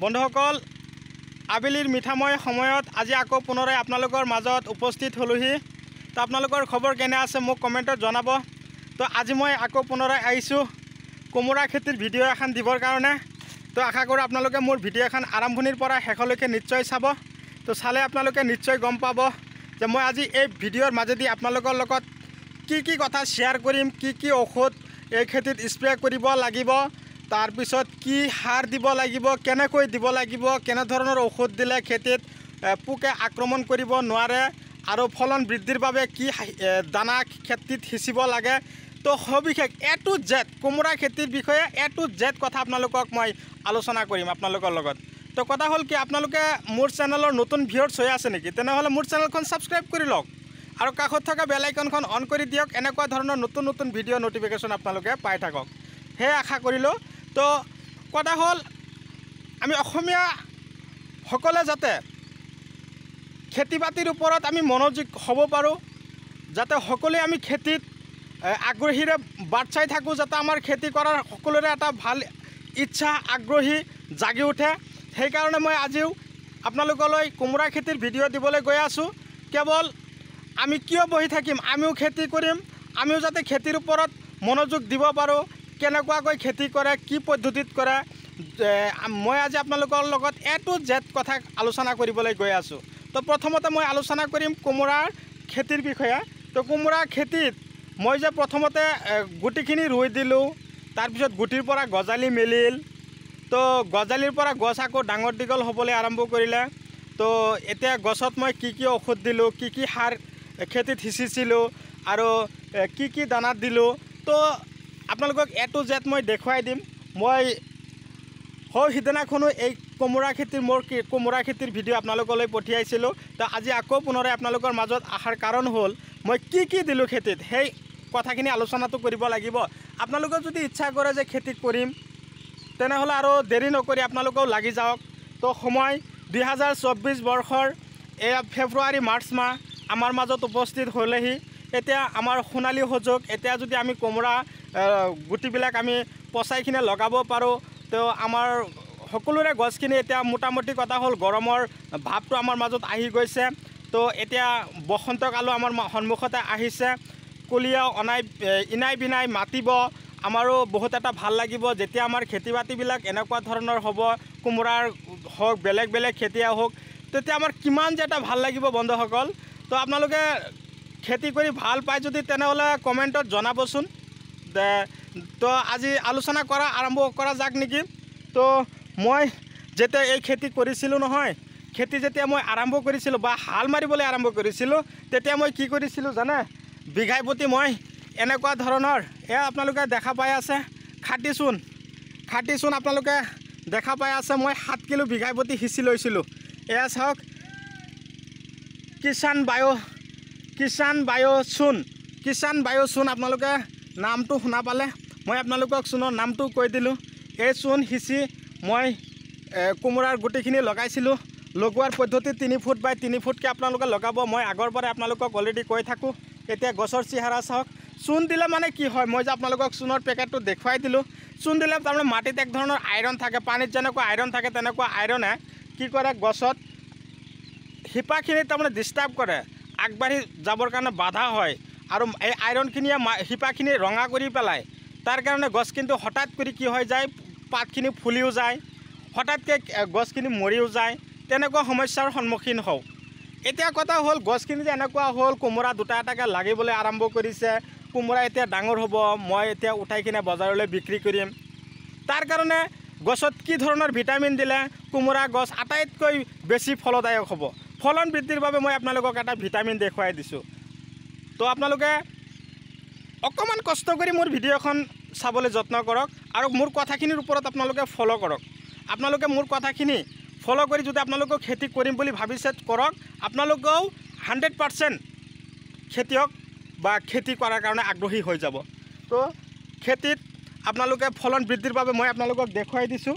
বন্ধুসকল আবেলিৰ মিঠাময় সময়ত আজি আকৌ পুনৰাই আপোনালোকৰ মাজত উপস্থিত হলোহি তো আপোনালোকৰ খবৰ কেনে আছে মোক কমেণ্টত জনাব তো আজি মই আকৌ পুনৰাই আহিছোঁ কোমোৰা খেতিৰ ভিডিঅ' এখন দিবৰ কাৰণে তো আশা কৰোঁ আপোনালোকে মোৰ ভিডিঅ' এখন আৰম্ভণিৰ পৰা শেষলৈকে নিশ্চয় চাব তো চালে আপোনালোকে নিশ্চয় গম পাব যে মই আজি এই ভিডিঅ'ৰ মাজেদি আপোনালোকৰ লগত কি কথা শ্বেয়াৰ কৰিম কি ঔষধ এই খেতিত স্প্ৰে কৰিব লাগিব তাৰপিছত কি সাৰ দিব লাগিব কেনেকৈ দিব লাগিব কেনে ধৰণৰ ঔষধ দিলে খেতিত পোকে আক্ৰমণ কৰিব নোৱাৰে আৰু ফলন বৃদ্ধিৰ বাবে কি দানা খেতিত সিঁচিব লাগে তো সবিশেষ এ টু জেড কোমোৰা খেতিৰ বিষয়ে এ টু জেড কথা আপোনালোকক মই আলোচনা কৰিম আপোনালোকৰ লগত তো কথা হ'ল কি আপোনালোকে মোৰ চেনেলৰ নতুন ভিউয়াৰ্ছ হৈ আছে নেকি তেনেহ'লে মোৰ চেনেলখন ছাবস্ক্ৰাইব কৰি লওক আৰু কাষত থকা বেল আইকনখন অন কৰি দিয়ক এনেকুৱা ধৰণৰ নতুন ভিডিঅ' নটিফিকেশ্যন আপোনালোকে পাই থাকক হে আশা কৰিলোঁ তো কথা হ'ল আমি অসমীয়া সকলে যাতে খেতি বাতিৰ ওপৰত আমি মনোযোগ হ'ব পাৰোঁ যাতে সকলোৱে আমি খেতিত আগ্ৰহীৰে বাট চাই থাকোঁ যাতে আমাৰ খেতি কৰাৰ সকলোৰে এটা ভাল ইচ্ছা আগ্ৰহী জাগি উঠে সেইকাৰণে মই আজিও আপোনালোকলৈ কোমোৰা খেতিৰ ভিডিঅ' দিবলৈ গৈ আছোঁ কেৱল আমি কিয় বহি থাকিম আমিও খেতি কৰিম আমিও যাতে খেতিৰ ওপৰত মনোযোগ দিব পাৰোঁ কেনেকুৱাকৈ খেতি কৰে কি পদ্ধতিত কৰে মই আজি আপোনালোকৰ লগত এ টু জেড কথা আলোচনা কৰিবলৈ গৈ আছোঁ তো প্ৰথমতে মই আলোচনা কৰিম কোমোৰাৰ খেতিৰ বিষয়ে তো কোমোৰা খেতিত মই যে প্ৰথমতে গুটিখিনি ৰুই দিলোঁ তাৰপিছত গুটিৰ পৰা গজালি মেলিল তো গজালিৰ পৰা গছ আকৌ ডাঙৰ দীঘল হ'বলৈ আৰম্ভ কৰিলে তো এতিয়া গছত মই কি ঔষধ দিলোঁ কি সাৰ খেতিত সিঁচিছিলোঁ আৰু কি দানাত দিলোঁ তো আপোনালোকক এ টু জেড মই দেখুৱাই দিম মই সিদিনাখনো এই কোমোৰা খেতিৰ ভিডিঅ' আপোনালোকলৈ পঠিয়াইছিলোঁ তো আজি আকৌ পুনৰাই আপোনালোকৰ মাজত অহাৰ কাৰণ হ'ল মই কি দিলোঁ খেতিত সেই কথাখিনি আলোচনাটো কৰিব লাগিব আপোনালোকে যদি ইচ্ছা কৰে যে খেতি কৰিম তেনেহ'লে আৰু দেৰি নকৰি আপোনালোকেও লাগি যাওক তো সময় 2024 বৰ্ষৰ এয়া ফেব্ৰুৱাৰী মাৰ্চ মাহ আমাৰ মাজত উপস্থিত হ'লেহি এতিয়া আমাৰ সোণালী সুযোগ এতিয়া যদি আমি কোমোৰা গুটিবিলাক আমি পচাইখিনি লগাব পাৰোঁ তো আমাৰ সকলোৰে গছখিনি এতিয়া মোটামুটি কথা হ'ল গৰমৰ ভাৱটো আমাৰ মাজত আহি গৈছে তো এতিয়া বসন্তকালো আমাৰ সন্মুখতে আহিছে কলিয়াও ইনাই বিনাই মাতিব আমাৰো বহুত এটা ভাল লাগিব যেতিয়া আমাৰ খেতি বাতিবিলাক এনেকুৱা ধৰণৰ হ'ব কোমোৰাৰ হওক বেলেগ খেতিয়ে হওক তেতিয়া আমাৰ কিমান যে এটা ভাল লাগিব বন্ধুসকল তো আপোনালোকে খেতি কৰি ভাল পায় যদি তেনেহ'লে কমেণ্টত জনাবচোন তো আজি আলোচনা আৰম্ভ কৰা যাক নেকি তো মই যেতিয়া এই খেতি কৰিছিলোঁ নহয় খেতি যেতিয়া মই আৰম্ভ কৰিছিলোঁ বা হাল মাৰিবলৈ আৰম্ভ কৰিছিলোঁ তেতিয়া মই কি কৰিছিলোঁ জানে বিঘাই প্ৰতি মই এনেকুৱা ধৰণৰ এয়া আপোনালোকে দেখা পাই আছে খাটি চূণ আপোনালোকে দেখা পাই আছে মই 7 কিলো বিঘাই প্ৰতি সিঁচি লৈছিলোঁ এয়া চাওক কিষাণ বায়ো চূণ আপোনালোকে নামটো শুনা পালে মই আপোনালোকক চূণৰ নামটো কৈ দিলোঁ এই চূণ সিঁচি মই কোমোৰাৰ গুটিখিনি লগাইছিলোঁ লগোৱাৰ পদ্ধতি 3 ফুট বাই 3 ফুটকৈ আপোনালোকে লগাব মই আগৰ পৰাই আপোনালোকক অলৰেডি কৈ থাকোঁ এতিয়া গছৰ চেহেৰা চাওক চূণ দিলে মানে কি হয় মই যে আপোনালোকক চূণৰ পেকেটটো দেখুৱাই দিলোঁ চূণ দিলে তাৰমানে মাটিত এক ধৰণৰ আইৰণ থাকে পানীত যেনেকুৱা আইৰণ থাকে তেনেকুৱা আইৰণে কি কৰে গছত শিপাখিনি তাৰমানে ডিষ্টাৰ্ব কৰে আগবাঢ়ি যাবৰ কাৰণে বাধা হয় আৰু এই আইৰণখিনিয়ে শিপাখিনি ৰঙা কৰি পেলায় তাৰ কাৰণে গছ কিন্তু হঠাৎ কৰি কি হৈ যায় পাতখিনি ফুলিও যায় হঠাৎকৈ গছখিনি মৰিও যায় তেনেকুৱা সমস্যাৰ সন্মুখীন হওঁ এতিয়া কথা হ'ল গছখিনি যে এনেকুৱা হ'ল কোমোৰা দুটা এটাকৈ লাগিবলৈ আৰম্ভ কৰিছে কোমোৰা এতিয়া ডাঙৰ হ'ব মই এতিয়া উঠাই কিনে বজাৰলৈ বিক্ৰী কৰিম তাৰ কাৰণে গছত কি ধৰণৰ ভিটামিন দিলে কোমোৰা গছ আটাইতকৈ বেছি ফলদায়ক হ'ব ফলন বৃদ্ধিৰ বাবে মই আপোনালোকক এটা ভিটামিন দেখুৱাই দিছোঁ তো আপোনালোকে অকণমান কষ্ট কৰি মোৰ ভিডিঅ'খন চাবলৈ যত্ন কৰক আৰু মোৰ কথাখিনিৰ ওপৰত আপোনালোকে ফ'ল' কৰক আপোনালোকে মোৰ কথাখিনি ফ'ল' কৰি যদি আপোনালোকেও খেতি কৰিম বুলি ভাবিছে কৰক আপোনালোকেও 100% খেতিয়ক বা খেতি কৰাৰ কাৰণে আগ্ৰহী হৈ যাব তো খেতিত আপোনালোকে ফলন বৃদ্ধিৰ বাবে মই আপোনালোকক দেখুৱাই দিছোঁ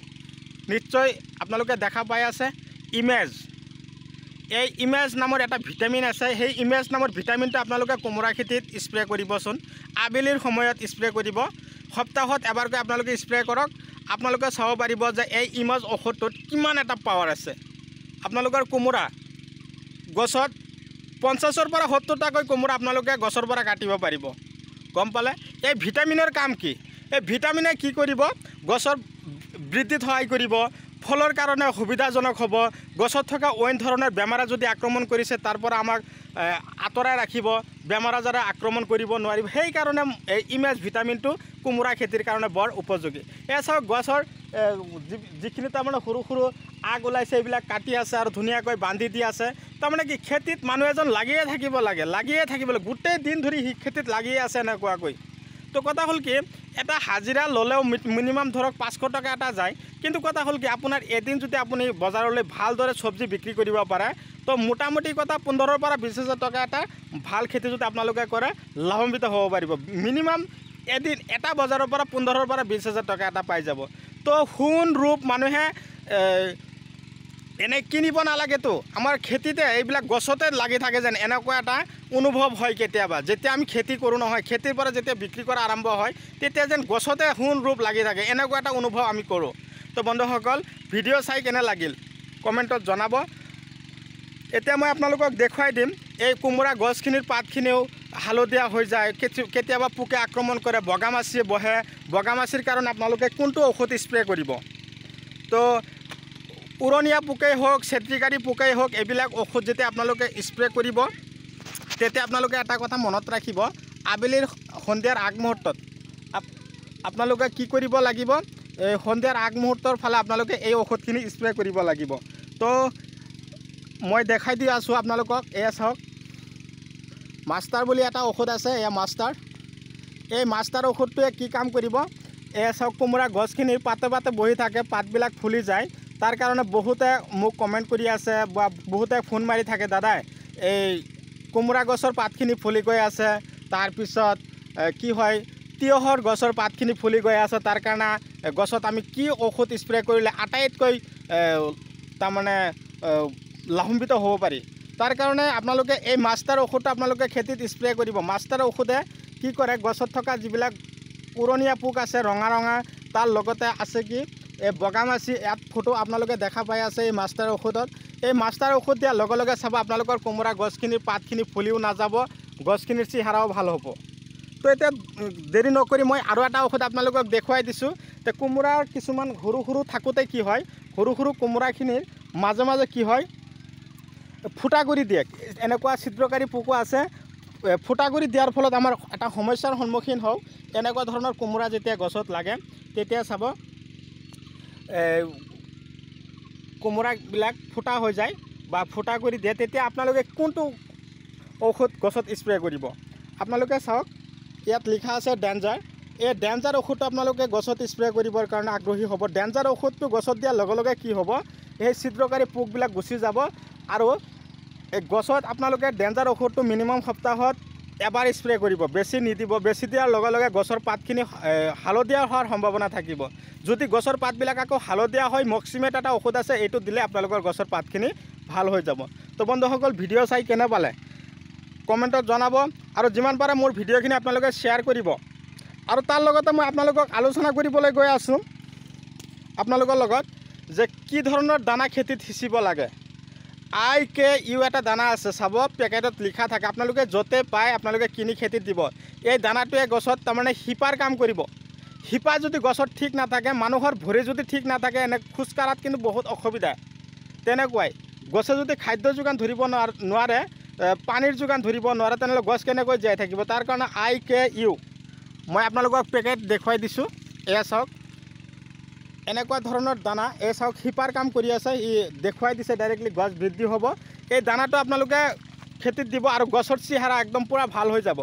নিশ্চয় আপোনালোকে দেখা পাই আছে এই ইমেজ নামৰ এটা ভিটামিন আছে সেই ইমেজ নামৰ ভিটামিনটো আপোনালোকে কোমোৰা খেতিত স্প্ৰে কৰিবচোন আবেলিৰ সময়ত স্প্ৰে কৰিব সপ্তাহত এবাৰকৈ আপোনালোকে স্প্ৰে কৰক আপোনালোকে চাব পাৰিব যে এই ইমেজ ঔষধটোত কিমান এটা পাৱাৰ আছে। আপোনালোকৰ কোমোৰা গছত 50-ৰ পৰা 70টাকৈ কোমোৰা আপোনালোকে গছৰ পৰা কাটিব পাৰিব। গম পালে? এই ভিটামিনৰ কাম কি? এই ভিটামিনে কি কৰিব? গছৰ বৃদ্ধিত সহায় কৰিব, ফলৰ কাৰণে সুবিধাজনক হ'ব, গছত থকা অইন ধৰণৰ বেমাৰে যদি আক্ৰমণ কৰিছে তাৰ পৰা আমাক আঁতৰাই ৰাখিব, বেমাৰ আজাৰে আক্ৰমণ কৰিব নোৱাৰিব। সেইকাৰণে এই ইমেজ ভিটামিনটো কোমোৰা খেতিৰ কাৰণে বৰ উপযোগী। এয়া চাওক গছৰ যিখিনি তাৰমানে সৰু সৰু আগ ওলাইছে এইবিলাক কাটি আছে আৰু ধুনীয়াকৈ বান্ধি দি আছে। তাৰমানে কি খেতিত মানুহ এজন লাগিয়ে থাকিব লাগে, গোটেই দিন ধৰি খেতিত লাগিয়ে আছে এনেকুৱাকৈ। তো কথা হ'ল কি, এটা হাজিৰা ল'লেও মিনিমাম ধৰক 500 টকা এটা যায়। কিন্তু কথা হ'ল কি, আপোনাৰ এদিন যদি আপুনি বজাৰলৈ ভালদৰে চব্জি বিক্ৰী কৰিব পাৰে তো মোটামুটি কথা 15,000 পৰা 20,000 টকা এটা ভাল খেতি যদি আপোনালোকে কৰে লাভান্বিত হ'ব পাৰিব। মিনিমাম এদিন এটা বজাৰৰ পৰা 15,000 পৰা 20,000 টকা এটা পাই যাব। তো সোণ ৰূপ মানুহে এনে কিনিব নালাগেতো, আমাৰ খেতিতে এইবিলাক গছতে লাগি থাকে যেন এনেকুৱা এটা অনুভৱ হয় কেতিয়াবা। যেতিয়া আমি খেতি কৰোঁ নহয়, খেতিৰ পৰা যেতিয়া বিক্ৰী কৰা আৰম্ভ হয় তেতিয়া যেন গছতে সোণ ৰূপ লাগি থাকে, এনেকুৱা এটা অনুভৱ আমি কৰোঁ। তো বন্ধুসকল, ভিডিঅ' চাই কেনে লাগিল কমেণ্টত জনাব। এতিয়া মই আপোনালোকক দেখুৱাই দিম এই কোমোৰা গছখিনিৰ পাতখিনিও হালধীয়া হৈ যায়, কেতিয়াবা পোকে আক্ৰমণ কৰে, বগামাছি বহে। বগামাছিৰ কাৰণে আপোনালোকে কোনটো ঔষধ স্প্ৰে কৰিব? তো উৰণীয়া পোকেই হওক, চেত্ৰিকাৰী পোকেই হওক, এইবিলাক ঔষধ যেতিয়া আপোনালোকে স্প্ৰে কৰিব তেতিয়া আপোনালোকে এটা কথা মনত ৰাখিব, আবেলিৰ সন্ধিয়াৰ আগমুহূৰ্তত আপোনালোকে কি কৰিব লাগিব? এই সন্ধিয়াৰ আগমুহূৰ্তৰ ফালে আপোনালোকে এই ঔষধখিনি স্প্ৰে কৰিব লাগিব। তো মই দেখাই দি আছোঁ আপোনালোকক। এয়া চাওক, মাষ্টাৰ বুলি এটা ঔষধ আছে, এয়া মাষ্টাৰ। এই মাষ্টাৰ ঔষধটোৱে কি কাম কৰিব? এয়া চাওক, কোমোৰা গছখিনিৰ পাতে পাতে বহি থাকে, পাতবিলাক ফুলি যায়। তাৰ কাৰণে বহুতে মোক কমেণ্ট কৰি আছে বা বহুতে ফোন মাৰি থাকে, দাদা এই কোমোৰা গছৰ পাতখিনি ফুলি গৈ আছে, তাৰপিছত কি হয় তিয়হৰ গছৰ পাতখিনি ফুলি গৈ আছে, তাৰ কাৰণে গছত আমি কি ঔষধ স্প্ৰে কৰিলে আটাইতকৈ তাৰমানে লাভান্বিত হ'ব পাৰি। তাৰ কাৰণে আপোনালোকে এই মাষ্টাৰ ঔষধটো আপোনালোকে খেতিত স্প্ৰে কৰিব। মাষ্টাৰ ঔষধে কি কৰে, গছত থকা যিবিলাক উৰণীয়া পোক আছে ৰঙা ৰঙা, তাৰ লগতে আছে কি এই বগামাছি, ইয়াত ফটো আপোনালোকে দেখা পাই আছে এই মাষ্টাৰ ঔষধত। এই মাষ্টাৰ ঔষধ দিয়াৰ লগে লগে চাব আপোনালোকৰ কোমোৰা গছখিনিৰ পাতখিনি ফুলিও নাযাব, গছখিনিৰ চেহেৰাও ভাল হ'ব। তো এতিয়া দেৰি নকৰি মই আৰু এটা ঔষধ আপোনালোকক দেখুৱাই দিছোঁ। তো কোমোৰাৰ কিছুমান সৰু সৰু থাকোঁতে কি হয়, সৰু সৰু কোমোৰাখিনিৰ মাজে মাজে কি হয়, ফুটা কৰি দিয়ে। এনেকুৱা ছিদ্ৰকাৰী পোকো আছে, ফুটা কৰি দিয়াৰ ফলত আমাৰ এটা সমস্যাৰ সন্মুখীন হওঁ। এনেকুৱা ধৰণৰ কোমোৰা যেতিয়া গছত লাগে তেতিয়া চাব কোমোৰাবিলাক ফুটা হৈ যায় বা ফুটা কৰি দিয়ে। তেতিয়া আপোনালোকে কোনটো ঔষধ গছত স্প্ৰে কৰিব? আপোনালোকে চাওক, ইয়াত লিখা আছে ডেঞ্জাৰ। এই ডেঞ্জাৰ ঔষধটো আপোনালোকে গছত স্প্ৰে কৰিবৰ কাৰণে আগ্ৰহী হ'ব। ডেঞ্জাৰ ঔষধটো গছত দিয়াৰ লগে লগে কি হ'ব, এই ছিদ্ৰকাৰী পোকবিলাক গুচি যাব আৰু এই গছত আপোনালোকে ডেঞ্জাৰ ঔষধটো মিনিমাম সপ্তাহত এবাৰ স্প্ৰে কৰিব, বেছি নিদিব। বেছি দিয়াৰ লগে লগে গছৰ পাতখিনি হালধীয়া হোৱাৰ সম্ভাৱনা থাকিব। যদি গছৰ পাতবিলাক আকৌ হালধীয়া হয়, মক্সিমেট এটা ঔষধ আছে, এইটো দিলে আপোনালোকৰ গছৰ পাতখিনি ভাল হৈ যাব। তো বন্ধুসকল, ভিডিঅ' চাই কেনে পালে কমেণ্টত জনাব আৰু যিমান পাৰে মোৰ ভিডিঅ'খিনি আপোনালোকে শ্বেয়াৰ কৰিব। আৰু তাৰ লগতে মই আপোনালোকক আলোচনা কৰিবলৈ গৈ আছোঁ আপোনালোকৰ লগত যে কি ধৰণৰ দানা খেতিত সিঁচিব লাগে। IKU এটা দানা আছে, চাব পেকেটত লিখা থাকে, আপোনালোকে য'তে পায় আপোনালোকে কিনি খেতিত দিব। এই দানাটোৱে গছত তাৰমানে শিপাৰ কাম কৰিব। শিপা যদি গছত ঠিক নাথাকে, মানুহৰ ভৰি যদি ঠিক নাথাকে, এনে খোজকাঢ়াত কিন্তু বহুত অসুবিধা। তেনেকুৱাই গছে যদি খাদ্য যোগান ধৰিব নোৱাৰে, পানীৰ যোগান ধৰিব নোৱাৰে, তেনেহ'লে গছ কেনেকৈ জীয়াই থাকিব? তাৰ কাৰণে IKU মই আপোনালোকক পেকেট দেখুৱাই দিছোঁ। এয়া চাওক, এনেকুৱা ধৰণৰ দানা। এই চাওক, শিপাৰ কাম কৰি আছে, ই দেখুৱাই দিছে ডাইৰেক্টলি গছ বৃদ্ধি হ'ব। এই দানাটো আপোনালোকে খেতিত দিব আৰু গছৰ চেহেৰা একদম পূৰা ভাল হৈ যাব।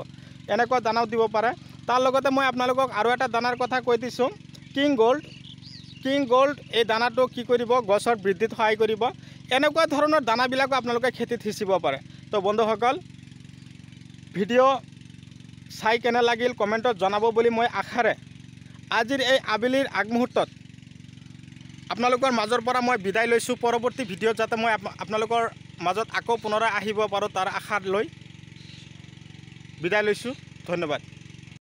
এনেকুৱা দানাও দিব পাৰে। তাৰ লগতে মই আপোনালোকক আৰু এটা দানাৰ কথা কৈ দিছোঁ, কিং গোল্ড। এই দানাটো কি কৰিব, গছৰ বৃদ্ধিত সহায় কৰিব। এনেকুৱা ধৰণৰ দানাবিলাকো আপোনালোকে খেতিত সিঁচিব পাৰে। তো বন্ধুসকল, ভিডিঅ' চাই কেনে লাগিল কমেণ্টত জনাব বুলি মই আশাৰে আজিৰ এই আবেলিৰ আগমুহূৰ্তত আপোনালোকৰ মাজৰ পৰা মই বিদায় লৈছোঁ। পৰৱৰ্তী ভিডিঅ'ত যাতে মই আপোনালোকৰ মাজত আকৌ পুনৰাই আহিব পাৰোঁ তাৰ আশা লৈ বিদায় লৈছোঁ। ধন্যবাদ।